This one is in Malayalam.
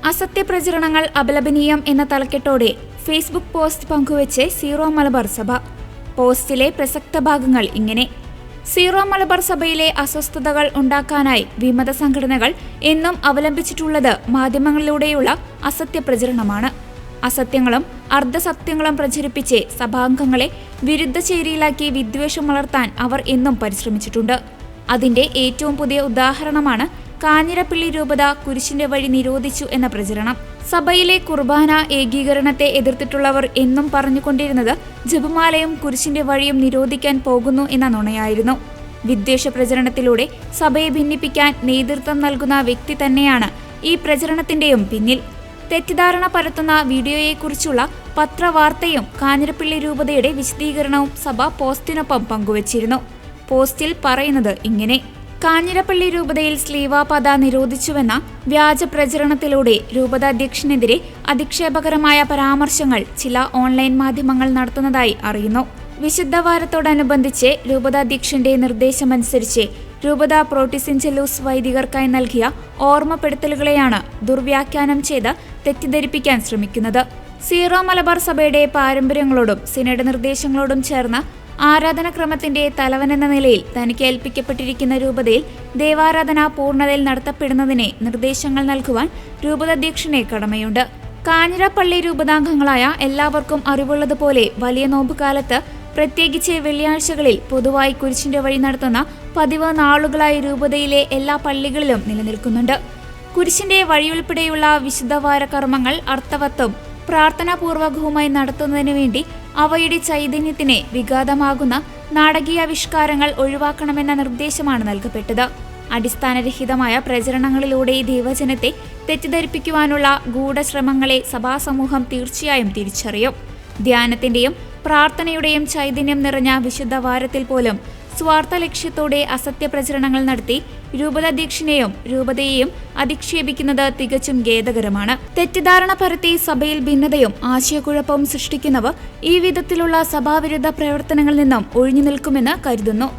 അസത്യപ്രചരണങ്ങൾ അപലപനീയം എന്ന തലക്കെട്ടോടെ ഫേസ്ബുക്ക് പോസ്റ്റ് പങ്കുവച്ച് സീറോ മലബാർ സഭ. പോസ്റ്റിലെ പ്രസക്ത ഭാഗങ്ങൾ ഇങ്ങനെ: സീറോ മലബാർ സഭയിലെ അസ്വസ്ഥതകൾ ഉണ്ടാക്കാനായി വിമത സംഘടനകൾ എന്നും അവലംബിച്ചിട്ടുള്ളത് മാധ്യമങ്ങളിലൂടെയുള്ള അസത്യപ്രചരണമാണ്. അസത്യങ്ങളും അർദ്ധസത്യങ്ങളും പ്രചരിപ്പിച്ച് സഭാംഗങ്ങളെ വിരുദ്ധ ചേരിയിലാക്കി വിദ്വേഷം വളർത്താൻ അവർ എന്നും പരിശ്രമിച്ചിട്ടുണ്ട്. അതിന്റെ ഏറ്റവും പുതിയ ഉദാഹരണമാണ് കാഞ്ഞിരപ്പള്ളി രൂപത കുരിശിന്റെ വഴി നിരോധിച്ചു എന്ന പ്രചരണം. സഭയിലെ കുർബാന ഏകീകരണത്തെ എതിർത്തിട്ടുള്ളവർ എന്നും പറഞ്ഞുകൊണ്ടിരുന്നത് ജപമാലയും കുരിശിന്റെ വഴിയും നിരോധിക്കാൻ പോകുന്നു എന്ന നുണയായിരുന്നു. വിദ്വേഷ പ്രചരണത്തിലൂടെ സഭയെ ഭിന്നിപ്പിക്കാൻ നേതൃത്വം നൽകുന്ന വ്യക്തി തന്നെയാണ് ഈ പ്രചരണത്തിന്റെയും പിന്നിൽ. തെറ്റിദ്ധാരണ പരത്തുന്ന വീഡിയോയെക്കുറിച്ചുള്ള പത്രവാർത്തയും കാഞ്ഞിരപ്പള്ളി രൂപതയുടെ വിശദീകരണവും സഭ പോസ്റ്റിനൊപ്പം പങ്കുവച്ചിരുന്നു. പോസ്റ്റിൽ പറയുന്നത് ഇങ്ങനെ: കാഞ്ഞിരപ്പള്ളി രൂപതയിൽ സ്ലീവാപത നിരോധിച്ചുവെന്ന വ്യാജ പ്രചരണത്തിലൂടെ രൂപതാധ്യക്ഷനെതിരെ അധിക്ഷേപകരമായ പരാമർശങ്ങൾ ചില ഓൺലൈൻ മാധ്യമങ്ങൾ നടത്തുന്നതായി അറിയുന്നു. വിശുദ്ധവാരത്തോടനുബന്ധിച്ച് രൂപതാധ്യക്ഷന്റെ നിർദ്ദേശമനുസരിച്ച് രൂപത പ്രോട്ടിസിൻജലൂസ് വൈദികർക്കായി നൽകിയ ഓർമ്മപ്പെടുത്തലുകളെയാണ് ദുർവ്യാഖ്യാനം ചെയ്ത് തെറ്റിദ്ധരിപ്പിക്കാൻ ശ്രമിക്കുന്നത്. സീറോ മലബാർ സഭയുടെ പാരമ്പര്യങ്ങളോടും സിനഡ് നിർദ്ദേശങ്ങളോടും ചേർന്ന് ആരാധനാക്രമത്തിന്റെ തലവനെന്ന നിലയിൽ തനിക്ക് ഏൽപ്പിക്കപ്പെട്ടിരിക്കുന്ന രൂപതയിൽ ദേവാരാധന പൂർണ്ണതയിൽ നടത്തപ്പെടുന്നതിന് നിർദ്ദേശങ്ങൾ നൽകുവാൻ രൂപതാധ്യക്ഷന് കടമയുണ്ട്. കാഞ്ഞിരപ്പള്ളി രൂപതാംഗങ്ങളായ എല്ലാവർക്കും അറിവുള്ളതുപോലെ വലിയ നോമ്പുകാലത്ത്, പ്രത്യേകിച്ച് വെള്ളിയാഴ്ചകളിൽ പൊതുവായി കുരിശിന്റെ വഴി നടത്തുന്ന പതിവ് നാളുകളായി രൂപതയിലെ എല്ലാ പള്ളികളിലും നിലനിൽക്കുന്നുണ്ട്. കുരിശിന്റെ വഴിയുൾപ്പെടെയുള്ള വിശുദ്ധവാര കർമ്മങ്ങൾ അർത്ഥവത്തും പ്രാർത്ഥനാപൂർവകവുമായി നടത്തുന്നതിനു വേണ്ടി അവയുടെ ചൈതന്യത്തിന് വിഘാതമാകുന്ന നാടകീയാവിഷ്കാരങ്ങൾ ഒഴിവാക്കണമെന്ന നിർദ്ദേശമാണ് നൽകപ്പെട്ടത്. അടിസ്ഥാനരഹിതമായ പ്രചരണങ്ങളിലൂടെ ദൈവജനത്തെ തെറ്റിദ്ധരിപ്പിക്കുവാനുള്ള ഗൂഢശ്രമങ്ങളെ സഭാസമൂഹം തീർച്ചയായും തിരിച്ചറിയും. ധ്യാനത്തിന്റെയും പ്രാർത്ഥനയുടെയും ചൈതന്യം നിറഞ്ഞ വിശുദ്ധവാരത്തിൽ പോലും സ്വാർത്ഥ ലക്ഷ്യത്തോടെ അസത്യപ്രചരണങ്ങൾ നടത്തി രൂപതാധ്യക്ഷനെയും രൂപതയെയും അധിക്ഷേപിക്കുന്നത് തികച്ചും ഖേദകരമാണ്. തെറ്റിദ്ധാരണ പരത്തി സഭയിൽ ഭിന്നതയും ആശയക്കുഴപ്പവും സൃഷ്ടിക്കുന്നവർ ഈ വിധത്തിലുള്ള സഭാവിരുദ്ധ പ്രവർത്തനങ്ങളിൽ നിന്നും ഒഴിഞ്ഞു നിൽക്കുമെന്ന് കരുതുന്നു.